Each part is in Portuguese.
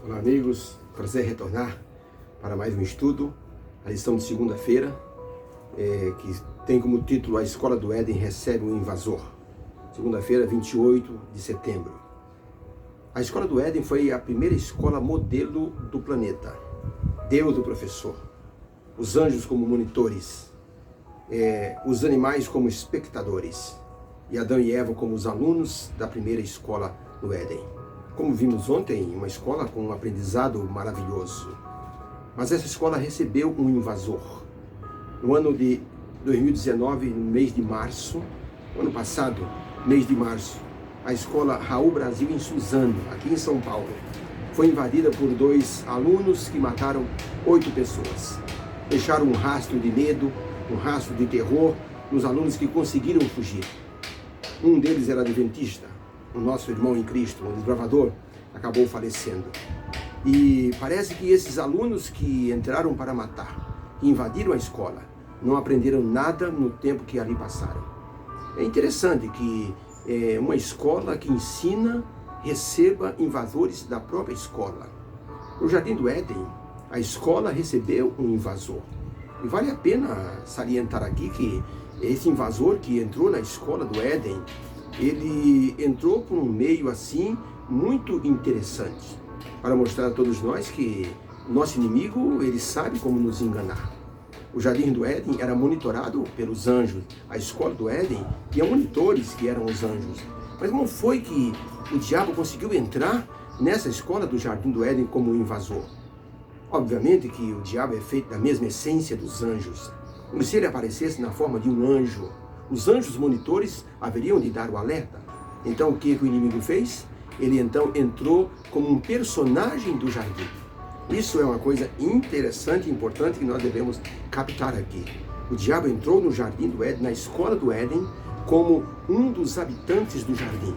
Olá amigos, prazer retornar para mais um estudo, a lição de segunda-feira, que tem como título A Escola do Éden recebe um invasor. Segunda-feira, 28 de setembro. A Escola do Éden foi a primeira escola modelo do planeta. Deus o professor, os anjos como monitores, os animais como espectadores e Adão e Eva como os alunos da primeira escola do Éden. Como vimos ontem, uma escola com um aprendizado maravilhoso. Mas essa escola recebeu um invasor. No ano de 2019, no mês de março, ano passado, mês de março, a escola Raul Brasil em Suzano, aqui em São Paulo, foi invadida por 2 alunos que mataram 8 pessoas. Deixaram um rastro de medo, um rastro de terror nos alunos que conseguiram fugir. Um deles era adventista, o nosso irmão em Cristo, um desbravador, acabou falecendo. E parece que esses alunos que entraram para matar, que invadiram a escola, não aprenderam nada no tempo que ali passaram. É interessante que uma escola que ensina receba invasores da própria escola. No Jardim do Éden, a escola recebeu um invasor. E vale a pena salientar aqui que esse invasor que entrou na escola do Éden, ele entrou por um meio assim muito interessante, para mostrar a todos nós que nosso inimigo, ele sabe como nos enganar. O Jardim do Éden era monitorado pelos anjos, a escola do Éden tinha monitores que eram os anjos. Mas como foi que o diabo conseguiu entrar nessa escola do Jardim do Éden como invasor? Obviamente que o diabo é feito da mesma essência dos anjos. Como se ele aparecesse na forma de um anjo, os anjos monitores haveriam de dar o alerta. Então o que o inimigo fez? Ele então entrou como um personagem do jardim. Isso é uma coisa interessante e importante que nós devemos captar aqui. O diabo entrou no Jardim do Éden, na escola do Éden, como um dos habitantes do jardim.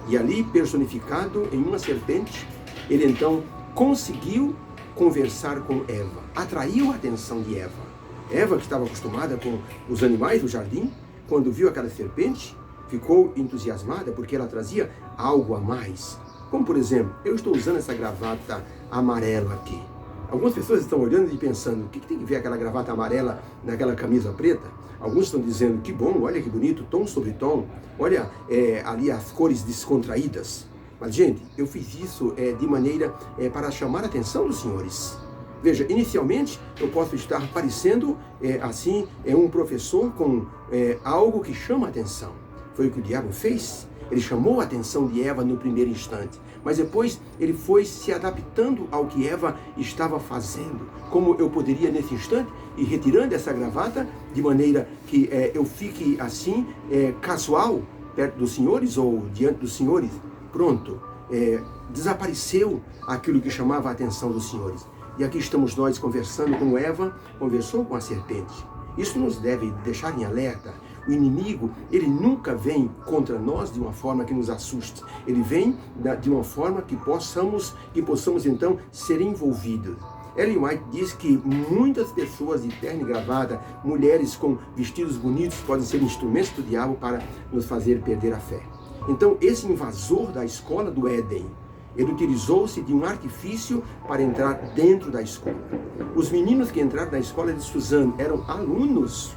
E ali, personificado em uma serpente, ele então conseguiu conversar com Eva, atraiu a atenção de Eva. Eva, que estava acostumada com os animais do jardim, quando viu aquela serpente, ficou entusiasmada porque ela trazia algo a mais. Como, por exemplo, eu estou usando essa gravata amarela aqui. Algumas pessoas estão olhando e pensando, o que tem que ver aquela gravata amarela naquela camisa preta? Alguns estão dizendo, que bom, olha que bonito, tom sobre tom, olha ali as cores descontraídas. Mas, gente, eu fiz isso de maneira para chamar a atenção dos senhores. Veja, inicialmente eu posso estar parecendo um professor com algo que chama a atenção. Foi o que o diabo fez. Ele chamou a atenção de Eva no primeiro instante, mas depois ele foi se adaptando ao que Eva estava fazendo. Como eu poderia nesse instante ir retirando essa gravata de maneira que eu fique assim casual perto dos senhores ou diante dos senhores. Pronto, desapareceu aquilo que chamava a atenção dos senhores. E aqui estamos nós conversando como Eva conversou com a serpente. Isso nos deve deixar em alerta. O inimigo, ele nunca vem contra nós de uma forma que nos assuste. Ele vem de uma forma que possamos então ser envolvidos. Ellen White diz que muitas pessoas de terno e gravata, mulheres com vestidos bonitos, podem ser instrumentos do diabo para nos fazer perder a fé. Então, esse invasor da escola do Éden, ele utilizou-se de um artifício para entrar dentro da escola. Os meninos que entraram na escola de Suzano eram alunos.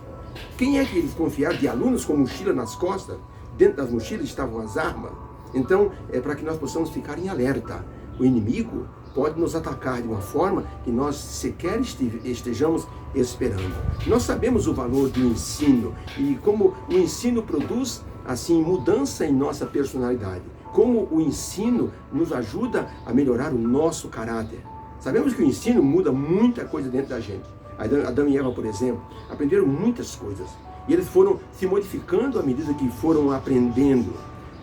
Quem é que eles confiaram de alunos com mochila nas costas? Dentro das mochilas estavam as armas. Então, é para que nós possamos ficar em alerta. O inimigo pode nos atacar de uma forma que nós sequer estejamos esperando. Nós sabemos o valor do ensino e como o ensino produz, assim, mudança em nossa personalidade. Como o ensino nos ajuda a melhorar o nosso caráter. Sabemos que o ensino muda muita coisa dentro da gente. Adão e Eva, por exemplo, aprenderam muitas coisas. E eles foram se modificando à medida que foram aprendendo.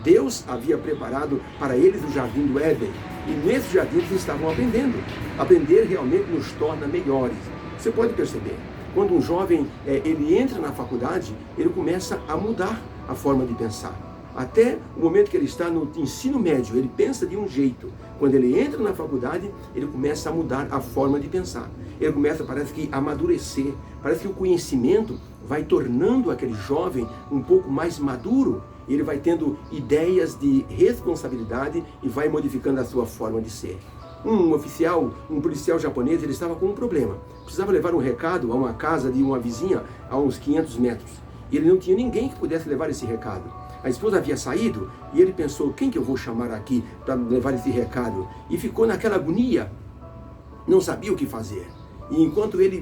Deus havia preparado para eles o Jardim do Éden. E nesse jardim eles estavam aprendendo. Aprender realmente nos torna melhores. Você pode perceber, quando um jovem ele entra na faculdade, ele começa a mudar a forma de pensar. Até o momento que ele está no ensino médio, ele pensa de um jeito. Quando ele entra na faculdade, ele começa a mudar a forma de pensar. Ele começa, parece que, a amadurecer. Parece que o conhecimento vai tornando aquele jovem um pouco mais maduro. Ele vai tendo ideias de responsabilidade e vai modificando a sua forma de ser. Um policial japonês, ele estava com um problema. Precisava levar um recado a uma casa de uma vizinha a uns 500 metros. E ele não tinha ninguém que pudesse levar esse recado. A esposa havia saído e ele pensou, quem que eu vou chamar aqui para levar esse recado? E ficou naquela agonia, não sabia o que fazer. E enquanto ele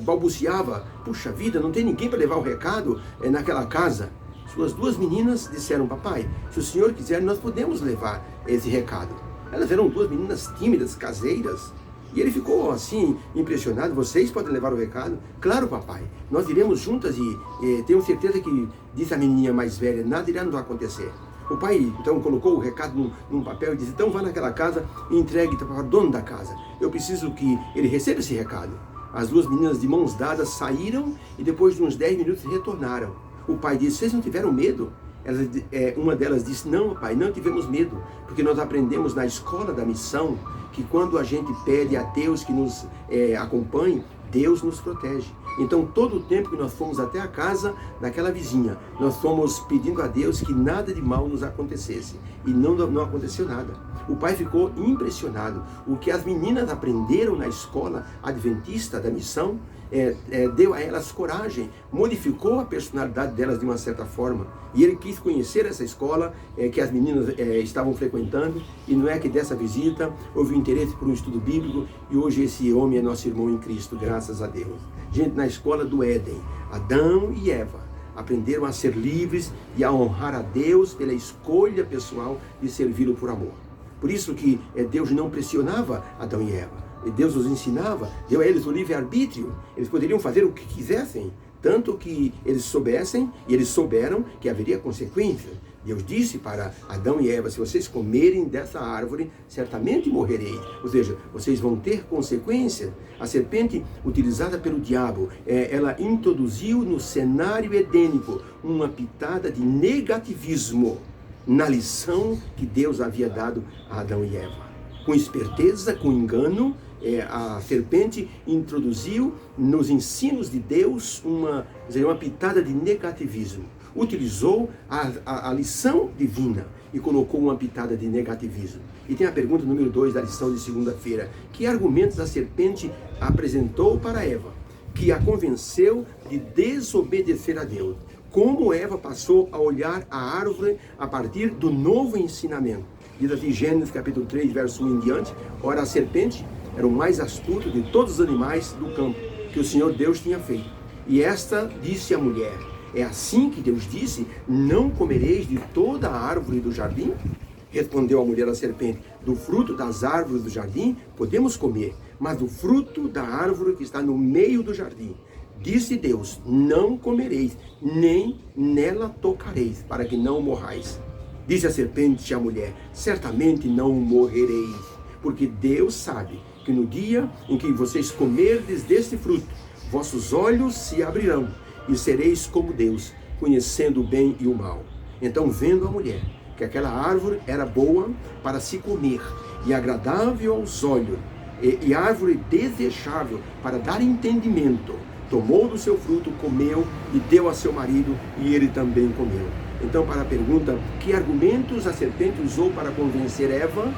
balbuciava, puxa vida, não tem ninguém para levar o recado naquela casa. Suas duas meninas disseram, papai, se o senhor quiser, nós podemos levar esse recado. Elas eram duas meninas tímidas, caseiras. E ele ficou assim, impressionado, vocês podem levar o recado? Claro, papai, nós iremos juntas e tenho certeza que, disse a menininha mais velha, nada irá nos acontecer. O pai então colocou o recado num papel e disse, então vá naquela casa e entregue para o dono da casa. Eu preciso que ele receba esse recado. As duas meninas de mãos dadas saíram e depois de uns 10 minutos retornaram. O pai disse, vocês não tiveram medo? Uma delas disse, não, pai, não tivemos medo, porque nós aprendemos na escola da missão que quando a gente pede a Deus que nos acompanhe, Deus nos protege. Então, todo o tempo que nós fomos até a casa daquela vizinha, nós fomos pedindo a Deus que nada de mal nos acontecesse. E não aconteceu nada. O pai ficou impressionado. O que as meninas aprenderam na escola adventista da missão, deu a elas coragem, modificou a personalidade delas de uma certa forma. E ele quis conhecer essa escola que as meninas estavam frequentando, e não é que dessa visita houve interesse por um estudo bíblico, e hoje esse homem é nosso irmão em Cristo, graças a Deus. Gente, na escola do Éden, Adão e Eva aprenderam a ser livres e a honrar a Deus pela escolha pessoal de servi-lo por amor. Por isso que Deus não pressionava Adão e Eva. Deus os ensinava, deu a eles o livre-arbítrio. Eles poderiam fazer o que quisessem, tanto que eles soubessem, e eles souberam que haveria consequências. Deus disse para Adão e Eva, se vocês comerem dessa árvore, certamente morrereis. Ou seja, vocês vão ter consequências. A serpente utilizada pelo diabo, ela introduziu no cenário edênico uma pitada de negativismo na lição que Deus havia dado a Adão e Eva. Com esperteza, com engano, a serpente introduziu nos ensinos de Deus uma pitada de negativismo. Utilizou a lição divina e colocou uma pitada de negativismo. E tem a pergunta número 2 da lição de segunda-feira. Que argumentos a serpente apresentou para Eva, que a convenceu de desobedecer a Deus? Como Eva passou a olhar a árvore a partir do novo ensinamento? Diz assim, Gênesis capítulo 3, verso 1 em diante, ora a serpente era o mais astuto de todos os animais do campo que o Senhor Deus tinha feito. E esta disse à mulher, é assim que Deus disse, não comereis de toda a árvore do jardim? Respondeu a mulher à serpente, do fruto das árvores do jardim podemos comer, mas do fruto da árvore que está no meio do jardim, disse Deus, não comereis, nem nela tocareis, para que não morrais. Disse a serpente à mulher, certamente não morrereis, porque Deus sabe que no dia em que vocês comerdes deste fruto, vossos olhos se abrirão e sereis como Deus, conhecendo o bem e o mal. Então, vendo a mulher que aquela árvore era boa para se comer e agradável aos olhos, e árvore desejável para dar entendimento, tomou do seu fruto, comeu e deu a seu marido, e ele também comeu. Então, para a pergunta, que argumentos a serpente usou para convencer Eva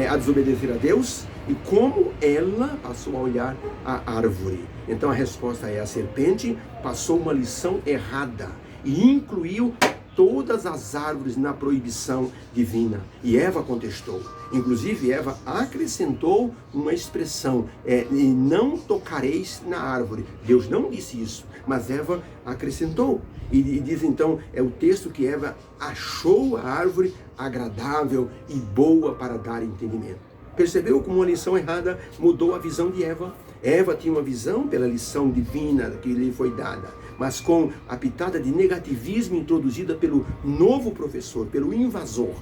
a desobedecer a Deus? E como ela passou a olhar a árvore? Então a resposta é, a serpente passou uma lição errada e incluiu todas as árvores na proibição divina. E Eva contestou. Inclusive Eva acrescentou uma expressão, e não tocareis na árvore. Deus não disse isso, mas Eva acrescentou. E diz então, é o texto que Eva achou a árvore agradável e boa para dar entendimento. Percebeu como uma lição errada mudou a visão de Eva? Eva tinha uma visão pela lição divina que lhe foi dada, mas com a pitada de negativismo introduzida pelo novo professor, pelo invasor,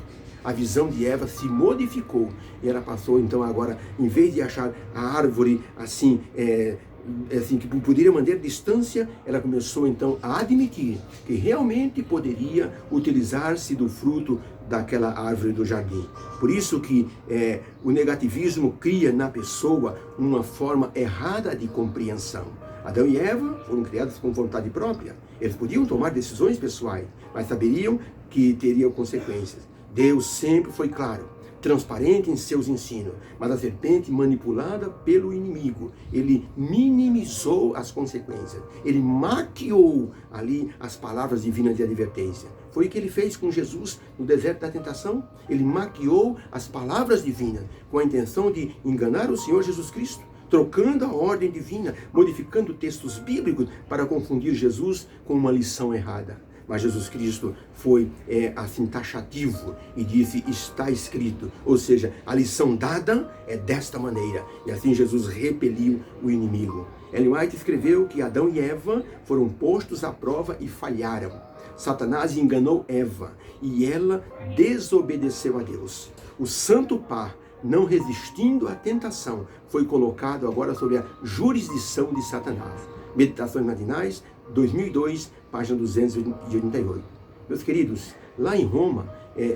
a visão de Eva se modificou e ela passou então agora, em vez de achar a árvore assim que poderia manter distância, ela começou então a admitir que realmente poderia utilizar-se do fruto daquela árvore do jardim. Por isso que o negativismo cria na pessoa uma forma errada de compreensão. Adão e Eva foram criados com vontade própria. Eles podiam tomar decisões pessoais, mas saberiam que teriam consequências. Deus sempre foi claro. transparente em seus ensinos, mas a serpente manipulada pelo inimigo. Ele minimizou as consequências, ele maquiou ali as palavras divinas de advertência. Foi o que ele fez com Jesus no deserto da tentação. Ele maquiou as palavras divinas com a intenção de enganar o Senhor Jesus Cristo, trocando a ordem divina, modificando textos bíblicos para confundir Jesus com uma lição errada. Mas Jesus Cristo foi assim taxativo e disse, está escrito. Ou seja, a lição dada é desta maneira. E assim Jesus repeliu o inimigo. Ellen White escreveu que Adão e Eva foram postos à prova e falharam. Satanás enganou Eva e ela desobedeceu a Deus. O santo par, não resistindo à tentação, foi colocado agora sob a jurisdição de Satanás. Meditações Matinais, 2002, página 288. Meus queridos, lá em Roma,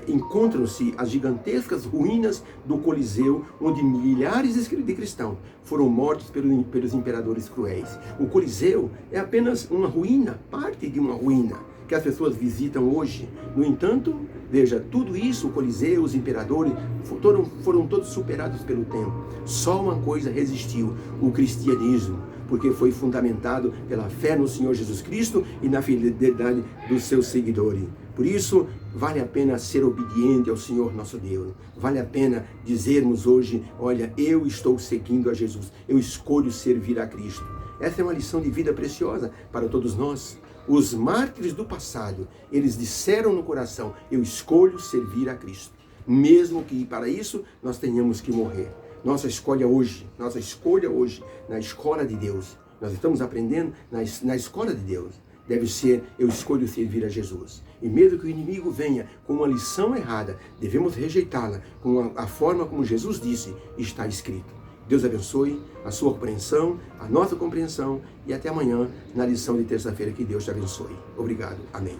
encontram-se as gigantescas ruínas do Coliseu, onde milhares de cristãos foram mortos pelos imperadores cruéis. O Coliseu é apenas uma ruína, parte de uma ruína, que as pessoas visitam hoje. No entanto, veja, tudo isso, o Coliseu, os imperadores, foram todos superados pelo tempo. Só uma coisa resistiu, o cristianismo, porque foi fundamentado pela fé no Senhor Jesus Cristo e na fidelidade dos seus seguidores. Por isso, vale a pena ser obediente ao Senhor nosso Deus. Vale a pena dizermos hoje, olha, eu estou seguindo a Jesus, eu escolho servir a Cristo. Essa é uma lição de vida preciosa para todos nós. Os mártires do passado, eles disseram no coração, eu escolho servir a Cristo. Mesmo que para isso nós tenhamos que morrer. Nossa escolha hoje, na escola de Deus, nós estamos aprendendo na escola de Deus, deve ser, eu escolho servir a Jesus. E mesmo que o inimigo venha com uma lição errada, devemos rejeitá-la com a forma como Jesus disse, está escrito. Deus abençoe a sua compreensão, a nossa compreensão, e até amanhã na lição de terça-feira. Que Deus te abençoe. Obrigado. Amém.